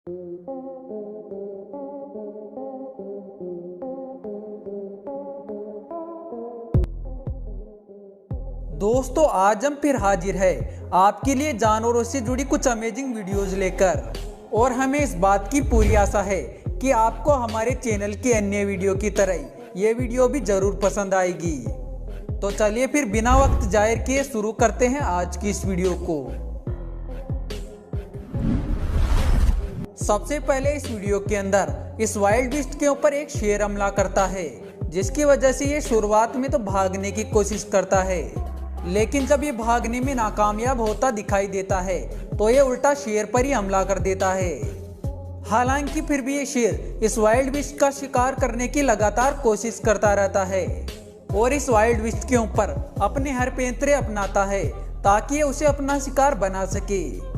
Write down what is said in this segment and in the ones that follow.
दोस्तों, आज हम फिर हाजिर है आपके लिए जानवरों से जुड़ी कुछ अमेजिंग वीडियोस लेकर। और हमें इस बात की पूरी आशा है कि आपको हमारे चैनल के अन्य वीडियो की तरह ये वीडियो भी जरूर पसंद आएगी। तो चलिए फिर बिना वक्त जाहिर किए शुरू करते हैं आज की इस वीडियो को। सबसे पहले इस वीडियो के अंदर इस वाइल्ड बीस्ट के ऊपर एक शेर हमला करता है, जिसकी वजह से ये शुरुआत में तो भागने की कोशिश करता है, लेकिन जब ये भागने में नाकामयाब होता दिखाई देता है तो ये उल्टा शेर पर ही हमला कर देता है। हालांकि फिर भी ये शेर इस वाइल्ड बीस्ट का शिकार करने की लगातार कोशिश करता रहता है और इस वाइल्ड बीस्ट के ऊपर अपने हर पैंतरे अपनाता है ताकि ये उसे अपना शिकार बना सके।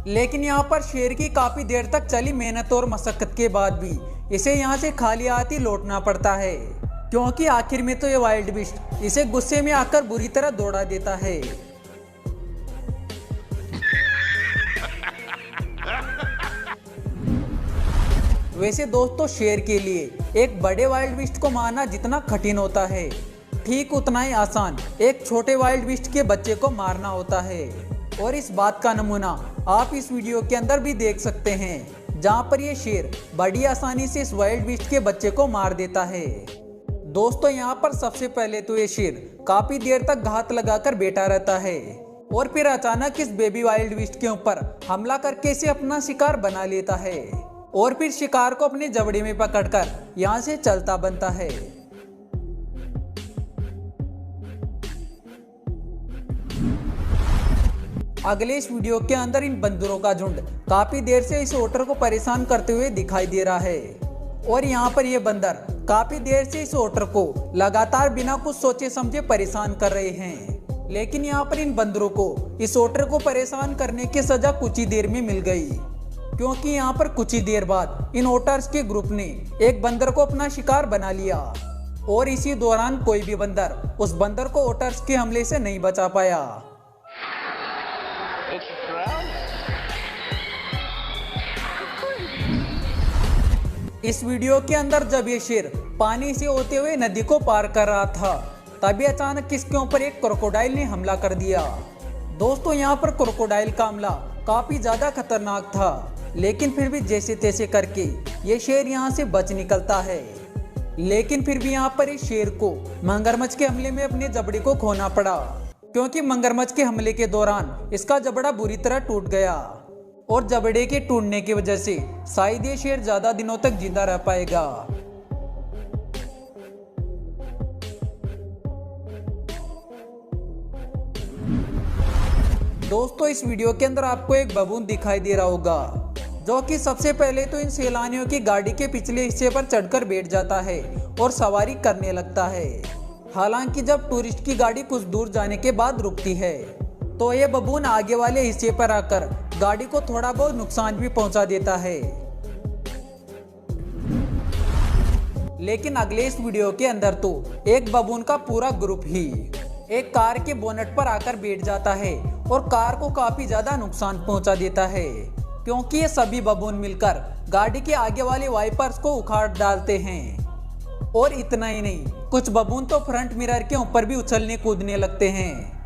लेकिन यहाँ पर शेर की काफी देर तक चली मेहनत और मशक्कत के बाद भी इसे यहाँ से खाली हाथ ही लौटना पड़ता है, क्योंकि आखिर में तो ये वाइल्ड बीस्ट इसे गुस्से में आकर बुरी तरह दौड़ा देता है। वैसे दोस्तों, शेर के लिए एक बड़े वाइल्ड बीस्ट को मारना जितना कठिन होता है, ठीक उतना ही आसान एक छोटे वाइल्ड बीस्ट के बच्चे को मारना होता है। और इस बात का नमूना आप इस वीडियो के अंदर भी देख सकते हैं, जहां पर ये शेर बड़ी आसानी से इस वाइल्ड बीस्ट के बच्चे को मार देता है। दोस्तों, यहाँ पर सबसे पहले तो ये शेर काफी देर तक घात लगाकर बैठा रहता है और फिर अचानक इस बेबी वाइल्ड बीस्ट के ऊपर हमला करके इसे अपना शिकार बना लेता है और फिर शिकार को अपने जबड़े में पकड़कर यहाँ से चलता बनता है। अगले इस वीडियो के अंदर इन बंदरों का झुंड काफी देर से इस ओटर को परेशान करते हुए दिखाई दे रहा है और यहाँ पर ये बंदर काफी देर से इस ओटर को लगातार बिना कुछ सोचे समझे परेशान कर रहे हैं। लेकिन यहाँ पर इन बंदरों को इस ओटर को परेशान करने की सजा कुछ ही देर में मिल गई, क्योंकि यहाँ पर कुछ ही देर बाद इन ओटर्स के ग्रुप ने एक बंदर को अपना शिकार बना लिया और इसी दौरान कोई भी बंदर उस बंदर को ओटर्स के हमले से नहीं बचा पाया। इस वीडियो के अंदर जब ये शेर पानी से होते हुए नदी को पार कर रहा था, तभी अचानक इसके ऊपर एक क्रोकोडाइल ने हमला कर दिया। दोस्तों, यहाँ पर क्रोकोडाइल का हमला काफी ज्यादा खतरनाक था, लेकिन फिर भी जैसे तैसे करके ये शेर यहाँ से बच निकलता है। लेकिन फिर भी यहाँ पर इस शेर को मगरमच्छ के हमले में अपने जबड़े को खोना पड़ा, क्योंकि मगरमच्छ के हमले के दौरान इसका जबड़ा बुरी तरह टूट गया और जबड़े के टूटने की वजह से शायद ये शेर ज्यादा दिनों तक जिंदा रह पाएगा। दोस्तों, इस वीडियो के अंदर आपको एक बबून दिखाई दे रहा होगा, जो कि सबसे पहले तो इन सैलानियों की गाड़ी के पिछले हिस्से पर चढ़कर बैठ जाता है और सवारी करने लगता है। हालांकि जब टूरिस्ट की गाड़ी कुछ दूर जाने के बाद रुकती है तो ये बबून आगे वाले हिस्से पर आकर गाड़ी को थोड़ा बहुत नुकसान भी पहुंचा देता है। लेकिन अगले इस वीडियो के अंदर तो एक बबून का पूरा ग्रुप ही एक कार के बोनट पर आकर बैठ जाता है और कार को काफी ज्यादा नुकसान पहुंचा देता है, क्योंकि ये सभी बबून मिलकर गाड़ी के आगे वाले वाइपर्स को उखाड़ डालते हैं। और इतना ही नहीं, कुछ बबून तो फ्रंट मिरर के ऊपर भी उछलने कूदने लगते हैं।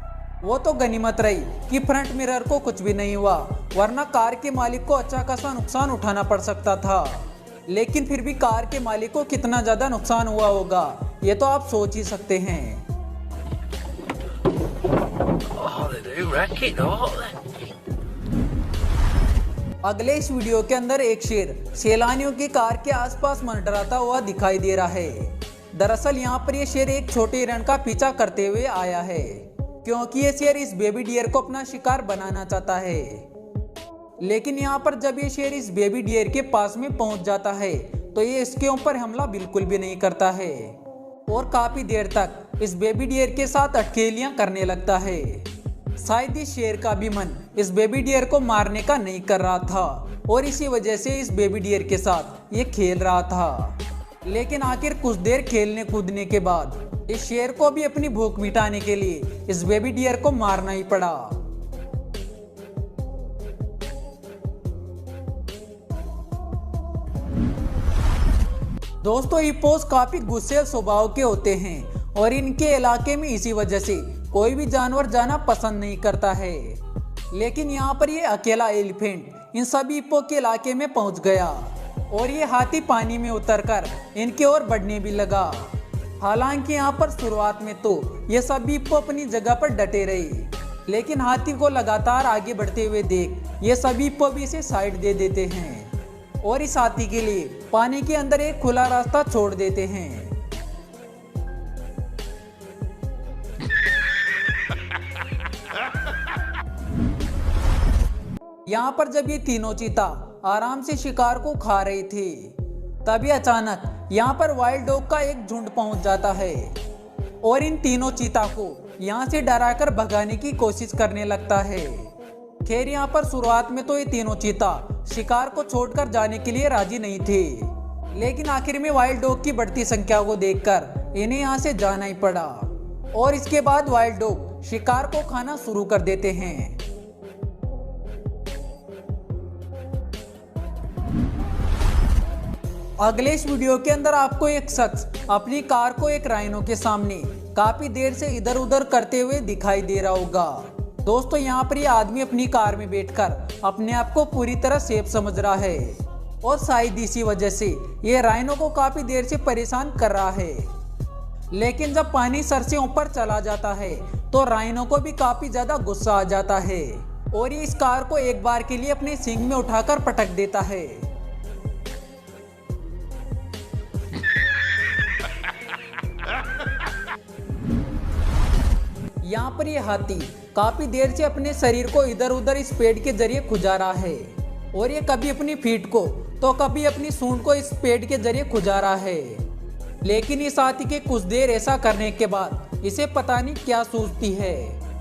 वो तो गनीमत रही कि फ्रंट मिरर को कुछ भी नहीं हुआ, वरना कार के मालिक को अच्छा खासा नुकसान उठाना पड़ सकता था। लेकिन फिर भी कार के मालिक को कितना ज्यादा नुकसान हुआ होगा, ये तो आप सोच ही सकते हैं। अगले इस वीडियो के अंदर एक शेर सैलानियों की कार के आसपास मंडराता हुआ दिखाई दे रहा है। दरअसल यहाँ पर ये शेर एक छोटे हिरण का पीछा करते हुए आया है, क्योंकि ये शेर इस बेबी डियर को अपना शिकार बनाना चाहता है। लेकिन यहाँ पर जब ये शेर इस बेबी डियर के पास में पहुंच जाता है तो ये इसके ऊपर हमला बिल्कुल भी नहीं करता है और काफी देर तक इस बेबी डियर के साथ अटखेलियां करने लगता है। शायद इस शेर का भी मन इस बेबी डियर को मारने का नहीं कर रहा था और इसी वजह से इस बेबी डियर के साथ ये खेल रहा था। लेकिन आखिर कुछ देर खेलने कूदने के बाद इस शेर को भी अपनी भूख मिटाने के लिए इस बेबी डियर को मारना ही पड़ा। दोस्तों हिप्पोस काफी गुस्सैल स्वभाव के होते हैं और इनके इलाके में इसी वजह से कोई भी जानवर जाना पसंद नहीं करता है। लेकिन यहाँ पर ये अकेला एलिफेंट इन सभी हिप्पो के इलाके में पहुँच गया और ये हाथी पानी में उतरकर इनके ओर बढ़ने भी लगा। हालांकि यहाँ पर शुरुआत में तो ये सभी हिप्पो अपनी जगह पर डटे रहे, लेकिन हाथी को लगातार आगे बढ़ते हुए देख ये सभी हिप्पो भी इसे साइड दे देते हैं और इस हाथी के लिए पानी के अंदर एक खुला रास्ता छोड़ देते हैं। यहाँ पर जब ये तीनों चीता आराम से शिकार को खा रहे थे, तभी अचानक यहाँ पर वाइल्ड डॉग का एक झुंड पहुंच जाता है और इन तीनों चीता को यहाँ से डराकर भगाने की कोशिश करने लगता है। खैर यहाँ पर शुरुआत में तो ये तीनों चीता शिकार को छोड़कर जाने के लिए राजी नहीं थे, लेकिन आखिर में वाइल्ड डॉग की बढ़ती संख्या को देखकर इन्हें यहाँ से जाना ही पड़ा और इसके बाद वाइल्ड डॉग शिकार को खाना शुरू कर देते हैं। अगले इस वीडियो के अंदर आपको एक शख्स अपनी कार को एक राइनो के सामने काफी देर से इधर उधर करते हुए दिखाई दे रहा होगा। दोस्तों यहाँ पर ये आदमी अपनी कार में बैठकर अपने आप को पूरी तरह सेफ समझ रहा है और शायद इसी वजह से ये राइनो को काफी देर से परेशान कर रहा है। लेकिन जब पानी सर से ऊपर चला जाता है तो राइनो को भी काफी ज्यादा गुस्सा आ जाता है और ये इस कार को एक बार के लिए अपने सींग में उठाकर पटक देता है। यहाँ पर ये हाथी काफी देर से अपने शरीर को इधर उधर इस पेड़ के जरिए खुजा रहा है और ये कभी अपनी पीठ को तो कभी अपनी सूंड को इस पेड़ के जरिए खुजा रहा है। लेकिन इस हाथी के कुछ देर ऐसा करने के बाद इसे पता नहीं क्या सूझती है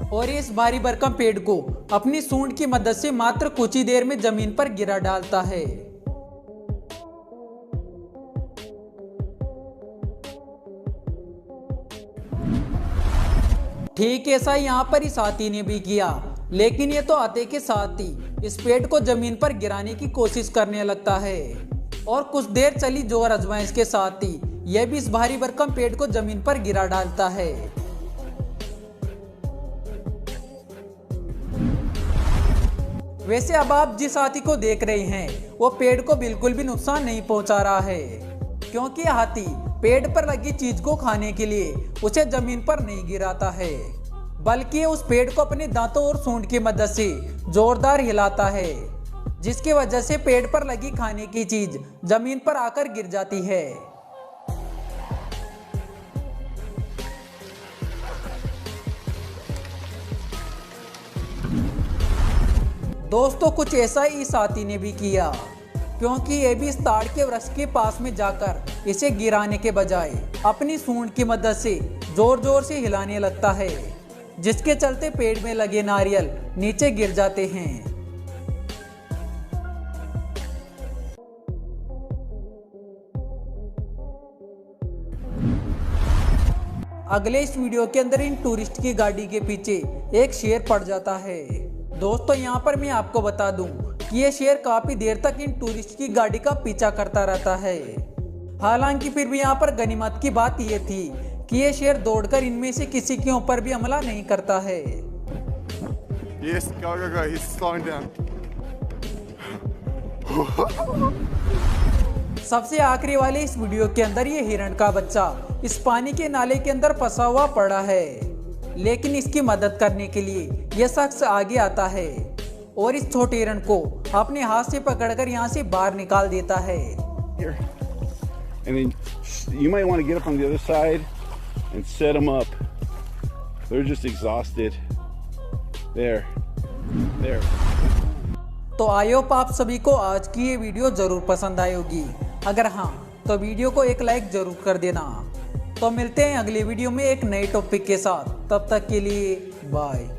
और ये इस भारी भरकम पेड़ को अपनी सूंड की मदद से मात्र कुछ ही देर में जमीन पर गिरा डालता है। ठीक ऐसा यहाँ पर इस हाथी ने भी किया, लेकिन ये तो हाथी के साथ ही इस पेड़ को जमीन पर गिराने की कोशिश करने लगता है और कुछ देर चली जोर आजमाइश के साथ ही यह भी इस भारी भरकम पेड़ को जमीन पर गिरा डालता है। वैसे अब आप जिस हाथी को देख रहे हैं वो पेड़ को बिल्कुल भी नुकसान नहीं पहुंचा रहा है, क्योंकि हाथी पेड़ पर लगी चीज को खाने के लिए उसे जमीन पर नहीं गिराता है, बल्कि उस पेड़ को अपने दांतों और सूंड की मदद से जोरदार हिलाता है, जिसकी वजह से पेड़ पर लगी खाने की चीज जमीन पर आकर गिर जाती है। दोस्तों कुछ ऐसा ही इस हाथी ने भी किया, क्योंकि ये भी इस ताड़ के वृक्ष के पास में जाकर इसे गिराने के बजाय अपनी सूंड की मदद से जोर जोर से हिलाने लगता है, जिसके चलते पेड़ में लगे नारियल नीचे गिर जाते हैं। अगले इस वीडियो के अंदर इन टूरिस्ट की गाड़ी के पीछे एक शेर पड़ जाता है। दोस्तों यहाँ पर मैं आपको बता दूं कि ये शेर काफी देर तक इन टूरिस्ट की गाड़ी का पीछा करता रहता है। हालांकि फिर भी यहाँ पर गनीमत की बात ये थी कि ये शेर दौड़कर इनमें से किसी के ऊपर भी हमला नहीं करता है। Yes, go, he's slowing down. सबसे आखिरी वाले इस वीडियो के अंदर ये हिरण का बच्चा इस पानी के नाले के अंदर फंसा हुआ पड़ा है, लेकिन इसकी मदद करने के लिए यह शख्स आगे आता है और इस छोटे हिरण को अपने हाथ से पकड़कर यहाँ से बाहर निकाल देता है। Here. And then you might want to get up on the other side and set them up. They're just exhausted. There. तो आई होप आप सभी को आज की ये वीडियो जरूर पसंद आई होगी। अगर हाँ तो वीडियो को एक लाइक जरूर कर देना। तो मिलते हैं अगले वीडियो में एक नए टॉपिक के साथ, तब तक के लिए बाय।